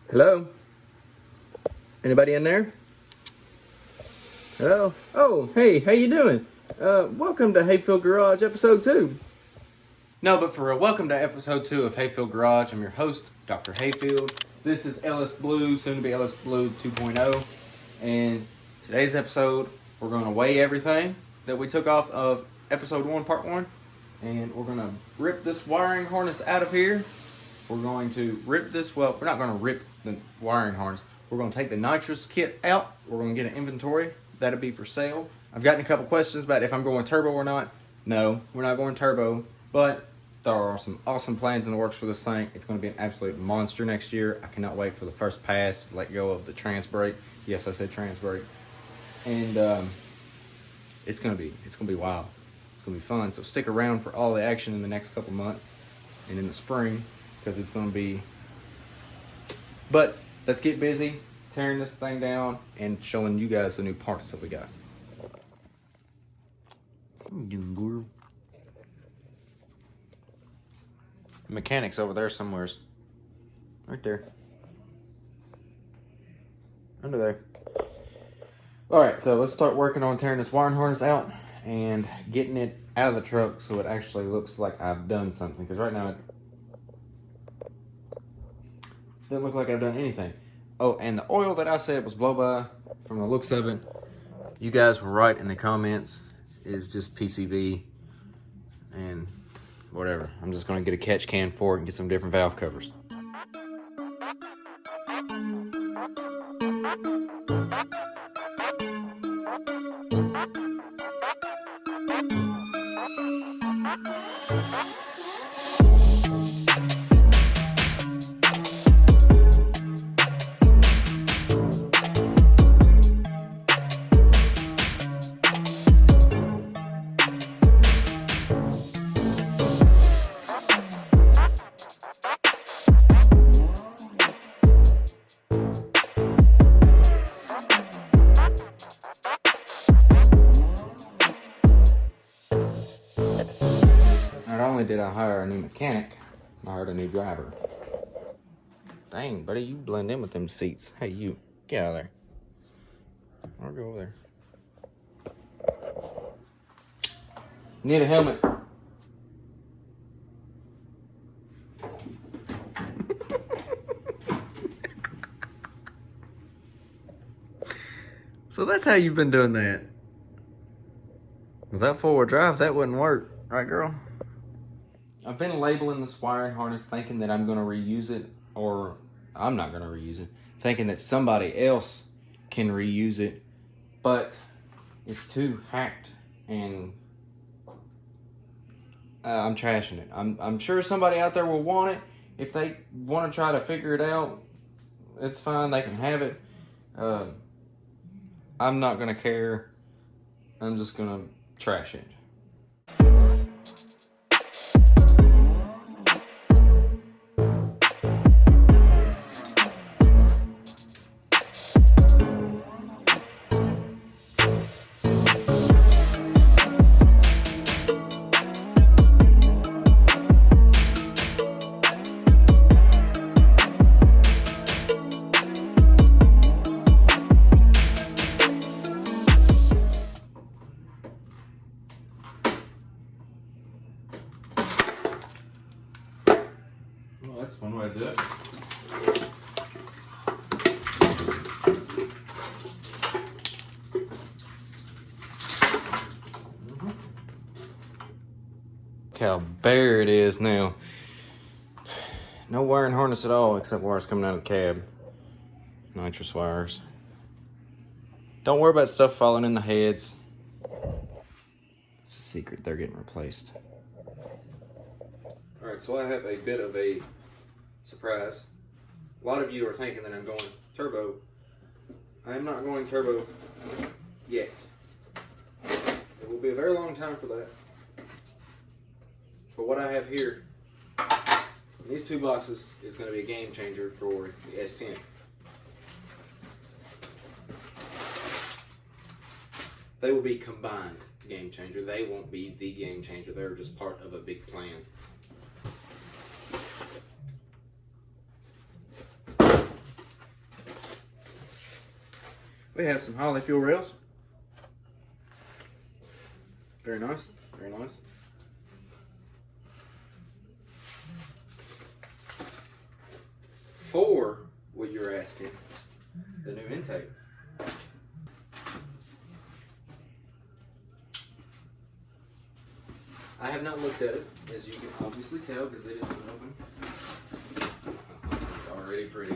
Hello? Anybody in there? Hello? Oh, hey, how you doing? Welcome to Hayfield Garage episode 2. No, but for real, welcome to episode 2 of Hayfield Garage. I'm your host, Dr. Hayfield. This is LsBluu, soon to be LsBluu 2.0. And today's episode, we're going to weigh everything that we took off of episode 1, part 1. And we're going to rip this wiring harness out of here. We're going to rip this, well, we're not going to rip the wiring harness. We're going to take the nitrous kit out. We're going to get an inventory. That'll be for sale. I've gotten a couple questions about if I'm going turbo or not. No, we're not going turbo, but there are some awesome plans in the works for this thing. It's going to be an absolute monster next year. I cannot wait for the first pass to let go of the trans brake. Yes, I said trans brake. And it's going to be wild. It's going to be fun. So stick around for all the action in the next couple months and in the spring, because it's going to be. But let's get busy tearing this thing down and showing you guys the new parts that we got. The mechanic's over there somewhere. Right there. Under there. Alright, so let's start working on tearing this wiring harness out and getting it out of the truck so it actually looks like I've done something. Because right now it doesn't look like I've done anything. Oh, and the oil that I said was blow by, from the looks of it, you guys were right in the comments, is just PCV and whatever. I'm just going to get a catch can for it and get some different valve covers. Not only did I hire a new mechanic, I hired a new driver. Dang, buddy, you blend in with them seats. Hey, you, get out of there. I'll go over there. Need a helmet. So that's how you've been doing that. Without four-wheel drive, that wouldn't work. Right, girl? I've been labeling this wiring harness thinking that I'm going to reuse it, or I'm not going to reuse it, thinking that somebody else can reuse it, but it's too hacked, and I'm trashing it. I'm sure somebody out there will want it. If they want to try to figure it out, it's fine. They can have it. I'm not going to care. I'm just going to trash it. Well, that's one way to do it. Look how bare it is now. No wiring harness at all except wires coming out of the cab. Nitrous wires. Don't worry about stuff falling in the heads. It's a secret, they're getting replaced. Alright, so I have a bit of a surprise. A lot of you are thinking that I'm going turbo. I am not going turbo yet. It will be a very long time for that. But what I have here, in these two boxes, is going to be a game changer for the S10. They will be combined game changer. They won't be the game changer. They're just part of a big plan. We have some Holley fuel rails. Very nice, very nice. For what you're asking, the new intake. I have not looked at it, as you can obviously tell, because it isn't open. It's already pretty.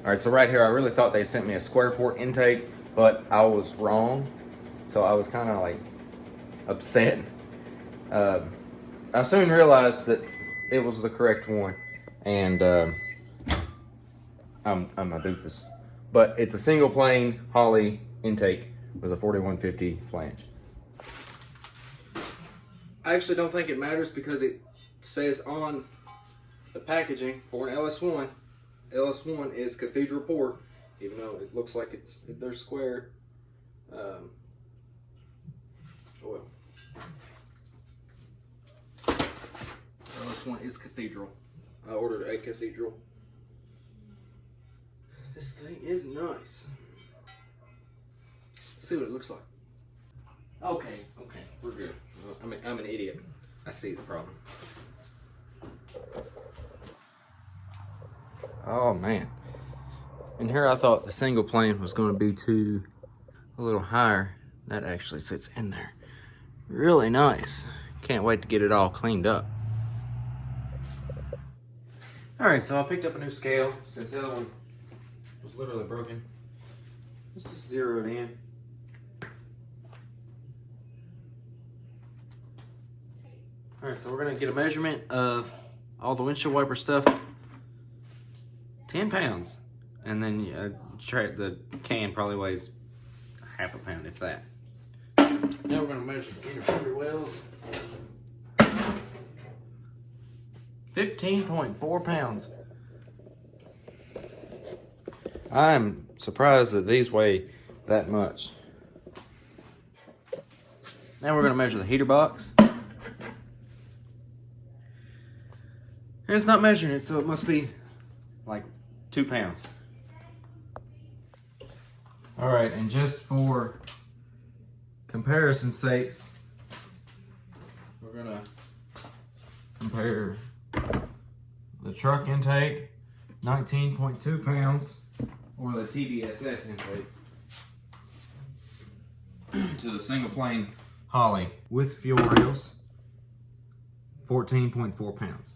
All right, so right here, I really thought they sent me a square port intake, but I was wrong. So I was kind of like upset. I soon realized that it was the correct one, and I'm a doofus. But it's a single plane Holley intake with a 4150 flange. I actually don't think it matters because it says on the packaging for an LS1, LS1 is cathedral port, even though it looks like they're square. Oh well. LS1 is cathedral. I ordered a cathedral. This thing is nice. Let's see what it looks like. Okay, we're good. I'm an idiot. I see the problem. Oh man. And here I thought the single plane was going to be a little higher. That actually sits in there. Really nice. Can't wait to get it all cleaned up. Alright, so I picked up a new scale since the other one was literally broken. Let's just zero it in. Alright, so we're going to get a measurement of all the windshield wiper stuff. 10 pounds. And then the can probably weighs half a pound, if that. Now we're going to measure the inner quarter wells. 15.4 pounds. I'm surprised that these weigh that much. Now we're going to measure the heater box. And it's not measuring it, so it must be like 2 pounds. All right, and just for comparison's sakes, we're gonna compare the truck intake, 19.2 pounds, or the TBSS intake, to the single plane Holley with fuel rails, 14.4 pounds.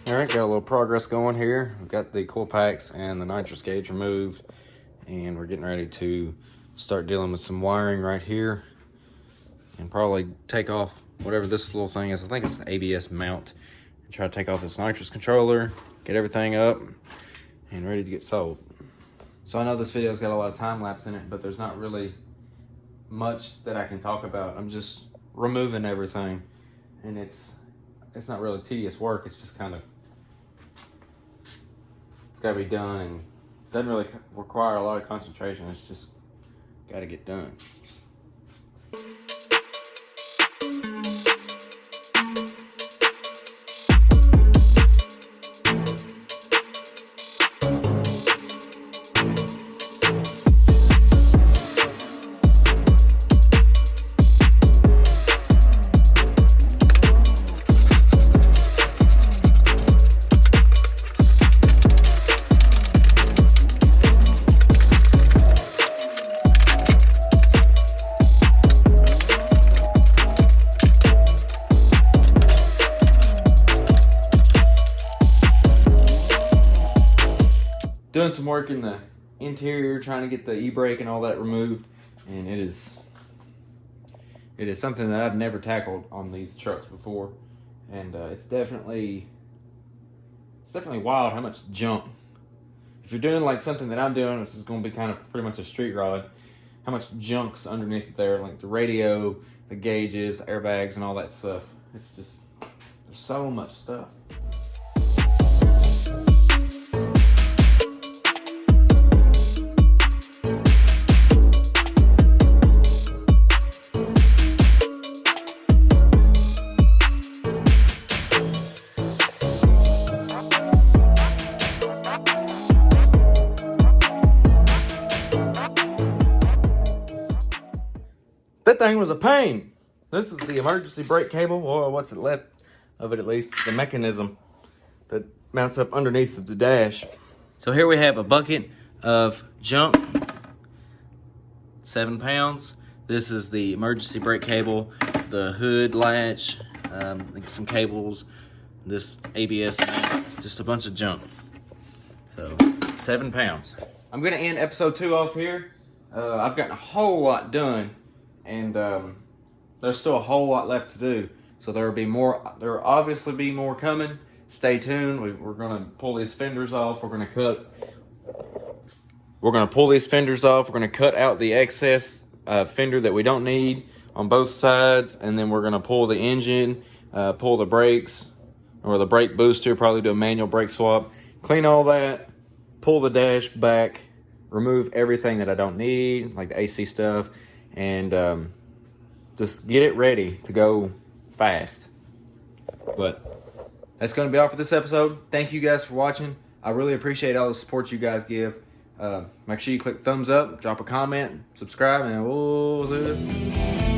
Alright, got a little progress going here. We've got the coil packs and the nitrous gauge removed, and we're getting ready to start dealing with some wiring right here and probably take off whatever this little thing is. I think it's the ABS mount, and try to take off this nitrous controller, get everything up and ready to get sold. So I know this video's got a lot of time lapse in it, but there's not really much that I can talk about. I'm just removing everything, and it's not really tedious work. It's just kind of, it's got to be done, and doesn't really require a lot of concentration. It's just got to get done. Doing some work in the interior, trying to get the e-brake and all that removed, and It is something that I've never tackled on these trucks before, and it's definitely wild how much junk. If you're doing like something that I'm doing, which is going to be kind of pretty much a street rod, how much junk's underneath there, like the radio, the gauges, the airbags, and all that stuff. It's just, there's so much stuff. That thing was a pain. This is the emergency brake cable, or what's it left of it at least, the mechanism that mounts up underneath of the dash. So here we have a bucket of junk, 7 pounds. This is the emergency brake cable, the hood latch, some cables, this ABS, just a bunch of junk. So 7 pounds. I'm gonna end episode 2 off here. I've gotten a whole lot done, and there's still a whole lot left to do. So there will obviously be more coming. Stay tuned. We're gonna pull these fenders off. We're gonna pull these fenders off. We're gonna cut out the excess fender that we don't need on both sides, and then we're gonna pull the engine, pull the brakes, or the brake booster, probably do a manual brake swap, clean all that, pull the dash back, remove everything that I don't need, like the AC stuff, and just get it ready to go fast. But that's going to be all for this episode. Thank you guys for watching. I really appreciate all the support you guys give. Make sure you click thumbs up, drop a comment, subscribe, and we'll do it.